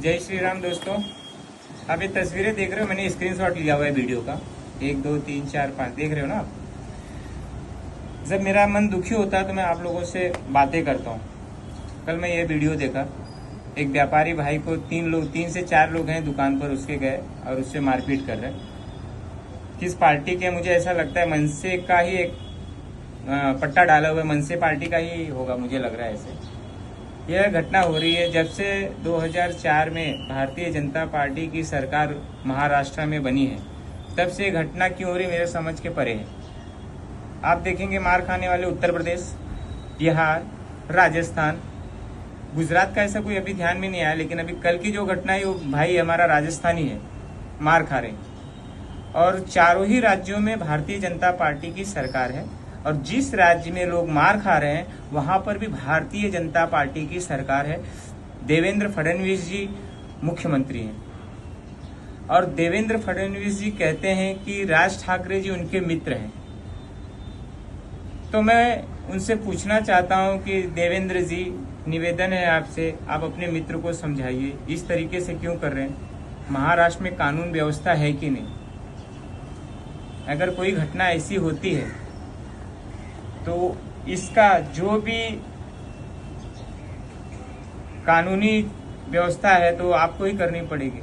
जय श्री राम दोस्तों। आप ये तस्वीरें देख रहे हो, मैंने स्क्रीनशॉट लिया हुआ है वीडियो का। 1 2 3 4 5 देख रहे हो ना आप। जब मेरा मन दुखी होता है तो मैं आप लोगों से बातें करता हूँ। कल मैं ये वीडियो देखा, एक व्यापारी भाई को 3 से 4 लोग हैं दुकान पर, उसके गए और उससे मारपीट कर रहे हैं। किस पार्टी के, मुझे ऐसा लगता है मनसे का ही एक पट्टा डाला हुआ है, मनसे पार्टी का ही होगा, मुझे लग रहा है ऐसे। यह घटना हो रही है जब से 2004 में भारतीय जनता पार्टी की सरकार महाराष्ट्र में बनी है, तब से ये घटना क्यों हो रही मेरे समझ के परे है। आप देखेंगे मार खाने वाले उत्तर प्रदेश, बिहार, राजस्थान, गुजरात का ऐसा कोई अभी ध्यान में नहीं आया, लेकिन अभी कल की जो घटना है वो भाई हमारा राजस्थानी है, मार खा रहे हैं। और चारों ही राज्यों में भारतीय जनता पार्टी की सरकार है, और जिस राज्य में लोग मार खा रहे हैं वहां पर भी भारतीय जनता पार्टी की सरकार है। देवेंद्र फडणवीस जी मुख्यमंत्री हैं, और देवेंद्र फडणवीस जी कहते हैं कि राज ठाकरे जी उनके मित्र हैं। तो मैं उनसे पूछना चाहता हूं कि देवेंद्र जी, निवेदन है आपसे, आप अपने मित्र को समझाइए, इस तरीके से क्यों कर रहे हैं। महाराष्ट्र में कानून व्यवस्था है कि नहीं? अगर कोई घटना ऐसी होती है तो इसका जो भी कानूनी व्यवस्था है तो आपको ही करनी पड़ेगी।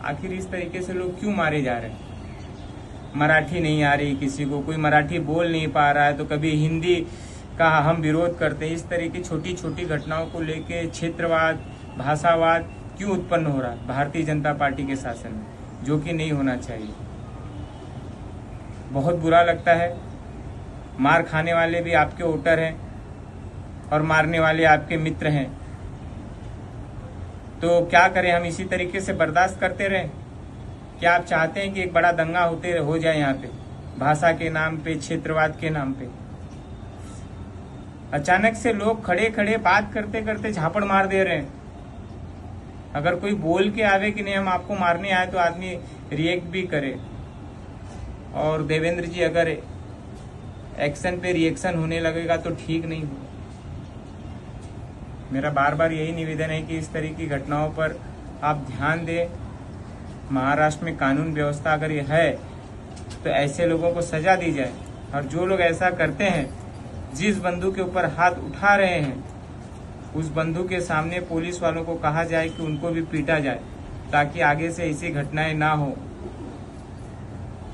आखिर इस तरीके से लोग क्यों मारे जा रहे हैं? मराठी नहीं आ रही किसी को, कोई मराठी बोल नहीं पा रहा है, तो कभी हिंदी का हम विरोध करते हैं। इस तरह की छोटी छोटी घटनाओं को लेके क्षेत्रवाद, भाषावाद क्यों उत्पन्न हो रहा है भारतीय जनता पार्टी के शासन में, जो कि नहीं होना चाहिए। बहुत बुरा लगता है। मार खाने वाले भी आपके वोटर हैं और मारने वाले आपके मित्र हैं। तो क्या करें, हम इसी तरीके से बर्दाश्त करते रहें? क्या आप चाहते हैं कि एक बड़ा दंगा हो जाए यहाँ पे, भाषा के नाम पे, क्षेत्रवाद के नाम पे? अचानक से लोग खड़े खड़े बात करते करते झापड़ मार दे रहे हैं। अगर कोई बोल के आवे कि नहीं हम आपको मारने आए तो आदमी रिएक्ट भी करे। और देवेंद्र जी, अगर एक्शन पे रिएक्शन होने लगेगा तो ठीक नहीं होगा। मेरा बार बार यही निवेदन है कि इस तरह की घटनाओं पर आप ध्यान दें। महाराष्ट्र में कानून व्यवस्था अगर ये है तो ऐसे लोगों को सजा दी जाए, और जो लोग ऐसा करते हैं, जिस बंधु के ऊपर हाथ उठा रहे हैं, उस बंधु के सामने पुलिस वालों को कहा जाए कि उनको भी पीटा जाए, ताकि आगे से ऐसी घटनाएं ना हो।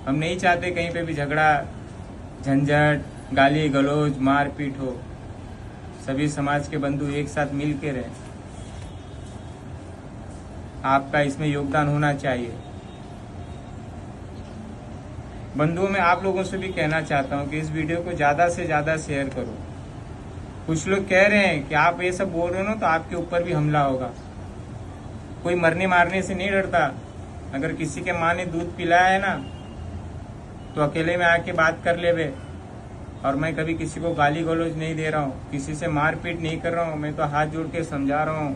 हम नहीं चाहते कहीं पे भी झगड़ा, झंझट, गाली गलौज, मारपीट हो। सभी समाज के बंधु एक साथ मिल के रहें। आपका इसमें योगदान होना चाहिए। बंधुओं, मैं आप लोगों से भी कहना चाहता हूं कि इस वीडियो को ज्यादा से ज्यादा शेयर करो। कुछ लोग कह रहे हैं कि आप ये सब बोल रहे हो ना तो आपके ऊपर भी हमला होगा। कोई मरने मारने से नहीं डरता। अगर किसी के माँ ने दूध पिलाया है ना तो अकेले में आके बात कर ले बे। और मैं कभी किसी को गाली गलौज नहीं दे रहा हूँ, किसी से मारपीट नहीं कर रहा हूँ। मैं तो हाथ जोड़ के समझा रहा हूँ।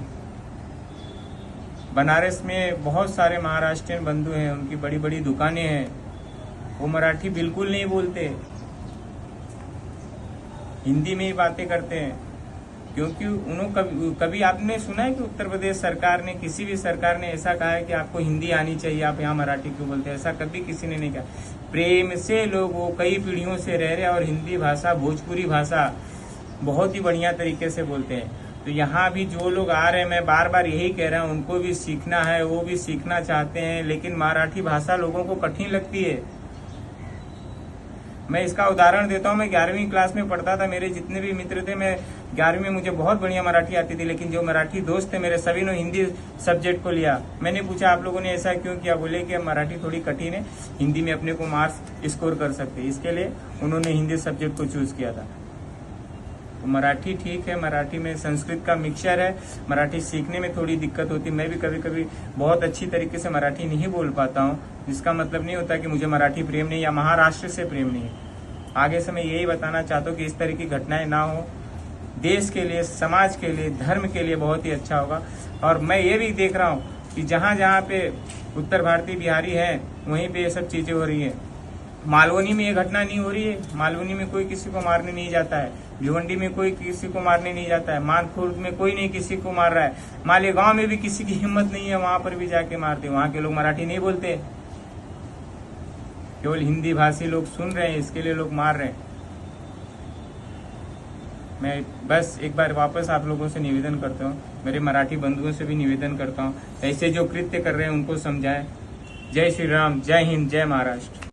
बनारस में बहुत सारे महाराष्ट्रियन बंधु हैं, उनकी बड़ी बड़ी दुकानें हैं, वो मराठी बिल्कुल नहीं बोलते, हिंदी में ही बातें करते हैं। क्योंकि उन्होंने कभी आपने सुना है कि उत्तर प्रदेश सरकार ने, किसी भी सरकार ने ऐसा कहा है कि आपको हिंदी आनी चाहिए, आप यहाँ मराठी क्यों बोलते हैं? ऐसा कभी किसी ने नहीं कहा। प्रेम से लोग वो कई पीढ़ियों से रह रहे हैं और हिंदी भाषा, भोजपुरी भाषा बहुत ही बढ़िया तरीके से बोलते हैं। तो यहाँ भी जो लोग आ रहे हैं, मैं बार बार यही कह रहा हूँ, उनको भी सीखना है, वो भी सीखना चाहते हैं, लेकिन मराठी भाषा लोगों को कठिन लगती है। मैं इसका उदाहरण देता हूँ। मैं 11वीं क्लास में पढ़ता था, मेरे जितने भी मित्र थे, मैं 11वीं में मुझे बहुत बढ़िया मराठी आती थी, लेकिन जो मराठी दोस्त थे मेरे, सभी ने हिंदी सब्जेक्ट को लिया। मैंने पूछा आप लोगों ने ऐसा क्यों किया? बोले कि मराठी थोड़ी कठिन है, हिंदी में अपने को मार्क्स स्कोर कर सकते, इसके लिए उन्होंने हिंदी सब्जेक्ट को चूज किया था। तो मराठी ठीक है, मराठी में संस्कृत का मिक्सचर है, मराठी सीखने में थोड़ी दिक्कत होती है। मैं भी कभी कभी बहुत अच्छी तरीके से मराठी नहीं बोल पाता हूँ, जिसका मतलब नहीं होता कि मुझे मराठी प्रेम नहीं या महाराष्ट्र से प्रेम नहीं है। आगे से मैं यही बताना चाहता हूँ कि इस तरह की घटनाएं ना हो। देश के लिए, समाज के लिए, धर्म के लिए बहुत ही अच्छा होगा। और मैं ये भी देख रहा हूँ कि जहाँ जहाँ पे उत्तर भारतीय बिहारी हैं, वहीं पे ये सब चीजें हो रही है। मालवनी में ये घटना नहीं हो रही है। मालवनी में कोई किसी को मारने नहीं जाता है, भिवंडी में कोई किसी को मारने नहीं जाता है, मानखुर्द में कोई नहीं किसी को मार रहा है, मालेगांव में भी किसी की हिम्मत नहीं है, वहां पर भी जाके मारते। वहां के लोग मराठी नहीं बोलते, केवल हिंदी भाषी लोग सुन रहे हैं, इसके लिए लोग मार रहे हैं। मैं बस एक बार वापस आप लोगों से निवेदन करता हूँ, मेरे मराठी बंधुओं से भी निवेदन करता हूँ, ऐसे जो कृत्य कर रहे हैं उनको समझाएं। जय श्री राम, जय हिंद, जय महाराष्ट्र।